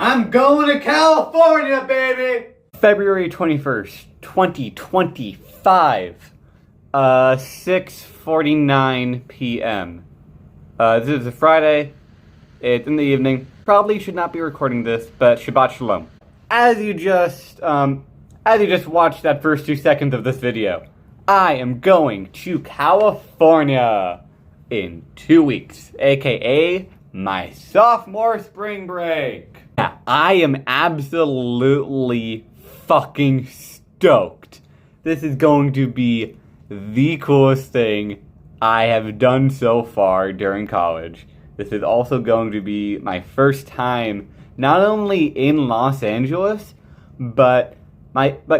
I'm going to California, baby! February 21st, 2025. 6:49 p.m. This is a Friday. It's in the evening. Probably should not be recording this, but Shabbat Shalom. As you just watched that first 2 seconds of this video, I am going to California in 2 weeks, aka my sophomore spring break. Yeah, I am absolutely fucking stoked. This is going to be the coolest thing I have done so far during college. This is also going to be my first time not only in Los Angeles, but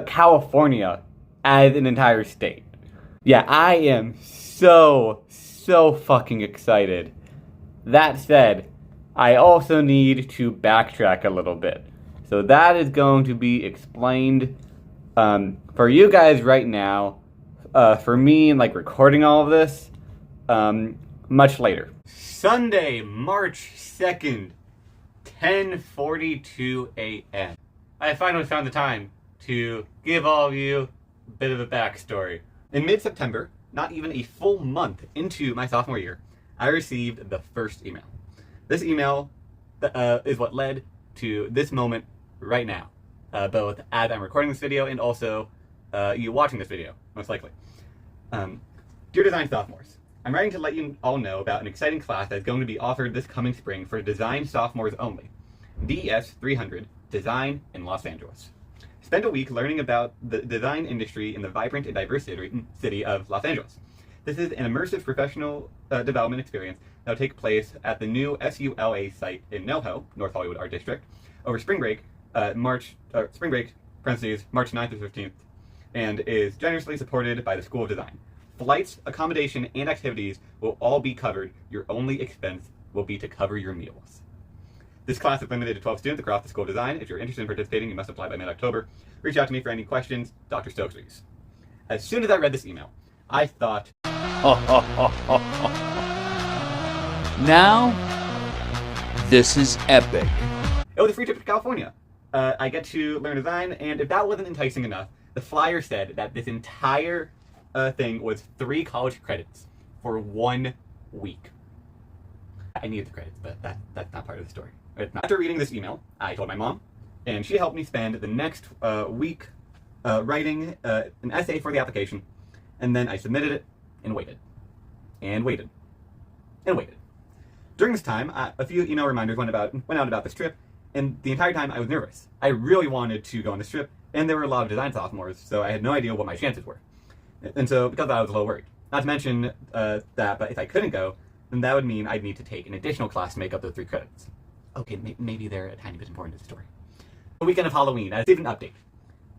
California as an entire state. Yeah, I am so fucking excited. That said, I also need to backtrack a little bit. So that is going to be explained for you guys right now. For me, recording all of this, much later. Sunday, March 2nd, 10:42 a.m. I finally found the time to give all of you a bit of a backstory. In mid-September, not even a full month into my sophomore year, I received the first email. This email is what led to this moment right now, both as I'm recording this video and also you watching this video, most likely. Dear Design Sophomores, I'm writing to let you all know about an exciting class that is going to be offered this coming spring for Design Sophomores only. DES 300, Design in Los Angeles. Spend a week learning about the design industry in the vibrant and diverse city of Los Angeles. This is an immersive professional development experience that will take place at the new SULA site in NoHo, North Hollywood Art District, over spring break, March 9th through 15th, and is generously supported by the School of Design. Flights, accommodation, and activities will all be covered. Your only expense will be to cover your meals. This class is limited to 12 students across the School of Design. If you're interested in participating, you must apply by mid-October. Reach out to me for any questions. Dr. Stokes. As soon as I read this email, I thought, now, this is epic. It was a free trip to California. I get to learn design, and if that wasn't enticing enough, the flyer said that this entire thing was 3 college credits for 1 week. I needed the credits, but that's not part of the story. After reading this email, I told my mom, and she helped me spend the next week writing an essay for the application, and then I submitted it and waited, and waited, and waited. During this time, a few email reminders went out about this trip, and the entire time I was nervous. I really wanted to go on this trip, and there were a lot of design sophomores, so I had no idea what my chances were. And so, because of that, I was a little worried. Not to mention that, but if I couldn't go, then that would mean I'd need to take an additional class to make up those 3 credits. Okay, maybe they're a tiny bit important to the story. The weekend of Halloween, I received an update.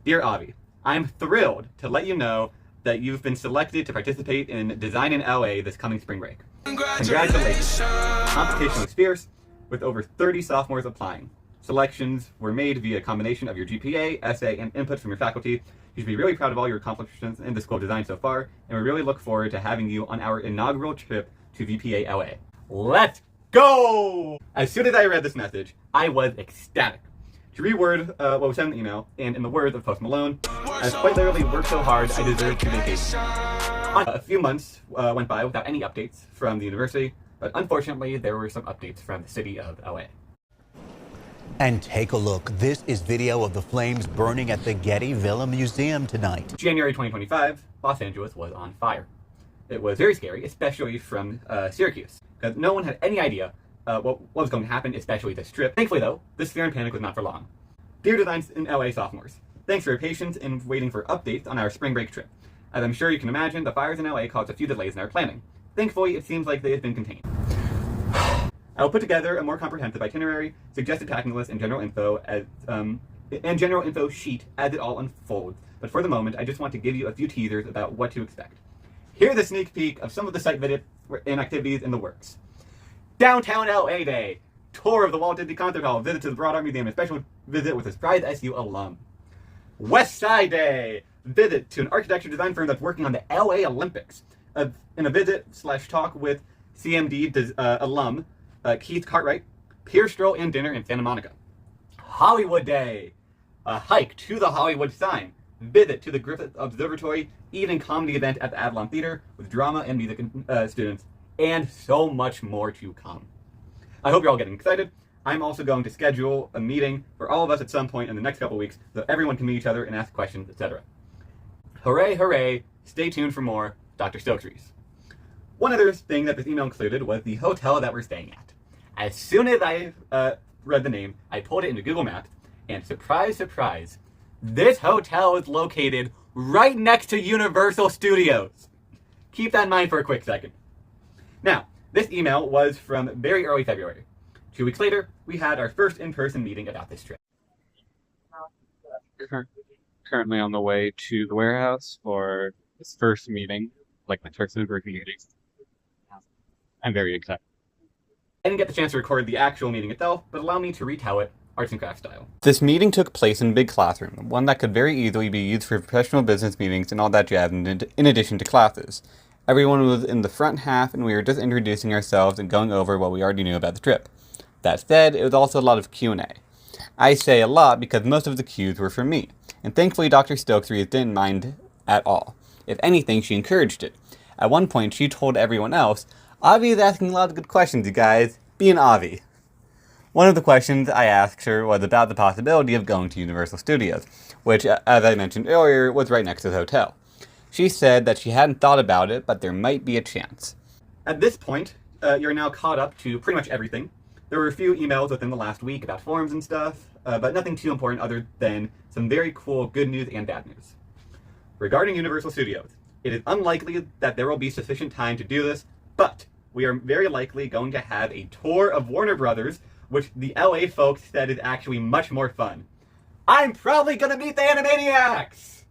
Dear Avi, I'm thrilled to let you know that you've been selected to participate in Design in LA this coming spring break. Congratulations. Competition was fierce, with over 30 sophomores applying. Selections were made via a combination of your GPA, essay, and input from your faculty. You should be really proud of all your accomplishments in the School of Design so far, and we really look forward to having you on our inaugural trip to VPA LA. Let's go! As soon as I read this message, I was ecstatic. To reword what was said in the email, and in the words of Post Malone, I've quite literally worked so hard I deserve to vacation. A few months went by without any updates from the university, but unfortunately there were some updates from the city of LA. And take a look. This is video of the flames burning at the Getty Villa Museum tonight. January 2025, Los Angeles was on fire. It was very scary, especially from Syracuse, because no one had any idea what was going to happen, especially this trip. Thankfully though, this fear and panic was not for long. Dear Design in LA sophomores, thanks for your patience in waiting for updates on our spring break trip. As I'm sure you can imagine, the fires in LA caused a few delays in our planning. Thankfully, it seems like they have been contained. I will put together a more comprehensive itinerary, suggested packing list, and general info sheet as it all unfolds. But for the moment, I just want to give you a few teasers about what to expect. Here's a sneak peek of some of the site visits and activities in the works. Downtown LA Day, tour of the Walt Disney Concert Hall, visit to the Broad Art Museum, a special visit with a surprise SU alum. West Side Day, visit to an architecture design firm that's working on the LA Olympics, in a visit/talk with CMD alum Keith Cartwright, peer stroll and dinner in Santa Monica. Hollywood Day, a hike to the Hollywood sign, visit to the Griffith Observatory, evening comedy event at the Avalon Theater with drama and music students, and so much more to come. I hope you're all getting excited. I'm also going to schedule a meeting for all of us at some point in the next couple weeks so everyone can meet each other and ask questions, etc. Hooray, hooray, stay tuned for more Dr. Stokesries. One other thing that this email included was the hotel that we're staying at. As soon as I read the name, I pulled it into Google Maps, and surprise, surprise, this hotel is located right next to Universal Studios. Keep that in mind for a quick second. Now, this email was from very early February. 2 weeks later, we had our first in-person meeting about this trip. Currently on the way to the warehouse for this first meeting, like my first in-person meeting. I'm very excited. I didn't get the chance to record the actual meeting itself, but allow me to retell it arts and crafts style. This meeting took place in a big classroom, one that could very easily be used for professional business meetings and all that jazz in addition to classes. Everyone was in the front half and we were just introducing ourselves and going over what we already knew about the trip. That said, it was also a lot of Q&A. I say a lot because most of the cues were for me, and thankfully Dr. Stokesries didn't mind at all. If anything, she encouraged it. At one point, she told everyone else, Avi is asking a lot of good questions, you guys. Be an Avi. One of the questions I asked her was about the possibility of going to Universal Studios, which, as I mentioned earlier, was right next to the hotel. She said that she hadn't thought about it, but there might be a chance. At this point, you're now caught up to pretty much everything. There were a few emails within the last week about forums and stuff, but nothing too important other than some very cool good news and bad news. Regarding Universal Studios, it is unlikely that there will be sufficient time to do this, but we are very likely going to have a tour of Warner Brothers, which the LA folks said is actually much more fun. I'm probably gonna meet the Animaniacs!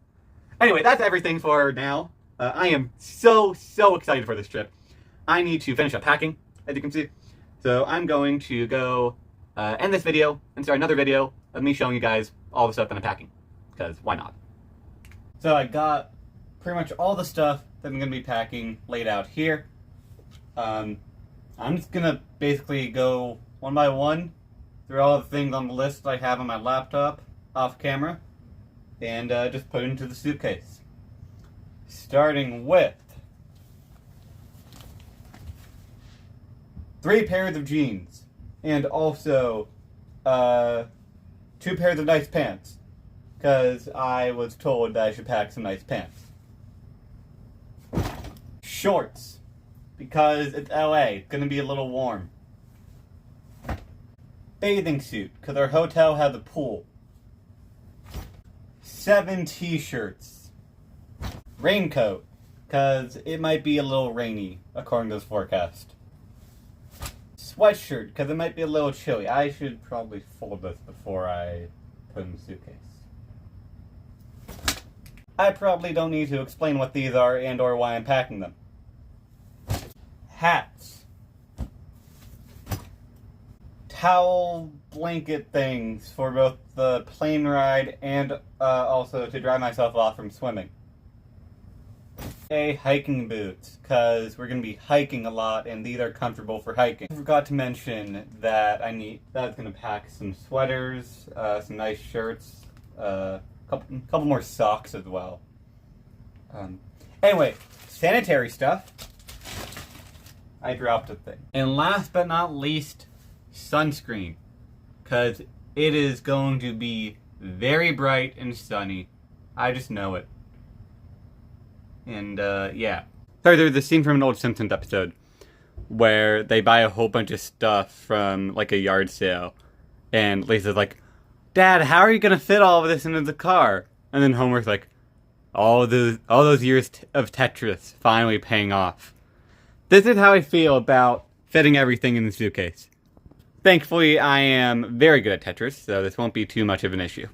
Anyway, that's everything for now. I am so excited for this trip. I need to finish up packing, as you can see. So I'm going to go end this video and start another video of me showing you guys all the stuff that I'm packing, because why not? So I got pretty much all the stuff that I'm going to be packing laid out here. I'm just going to basically go one by one through all the things on the list I have on my laptop off camera and just put it into the suitcase. Starting with 3 pairs of jeans and also 2 pairs of nice pants, because I was told that I should pack some nice pants. Shorts, because it's LA, it's gonna be a little warm. Bathing suit, because our hotel has a pool. 7 t-shirts. Raincoat, because it might be a little rainy, according to this forecast. Sweatshirt, because it might be a little chilly. I should probably fold this before I put it in the suitcase. I probably don't need to explain what these are and or why I'm packing them. Hats. Towel blanket things for both the plane ride and also to dry myself off from swimming. Hiking boots, because we're going to be hiking a lot and these are comfortable for hiking. I forgot to mention that I was going to pack some sweaters, some nice shirts, couple more socks as well. Anyway, sanitary stuff. I dropped a thing. And last but not least, sunscreen, because it is going to be very bright and sunny. I just know it. And, yeah. Sorry, there's a scene from an old Simpsons episode where they buy a whole bunch of stuff from, like, a yard sale. And Lisa's like, Dad, how are you gonna fit all of this into the car? And then Homer's like, all those years of Tetris finally paying off. This is how I feel about fitting everything in the suitcase. Thankfully, I am very good at Tetris, so this won't be too much of an issue.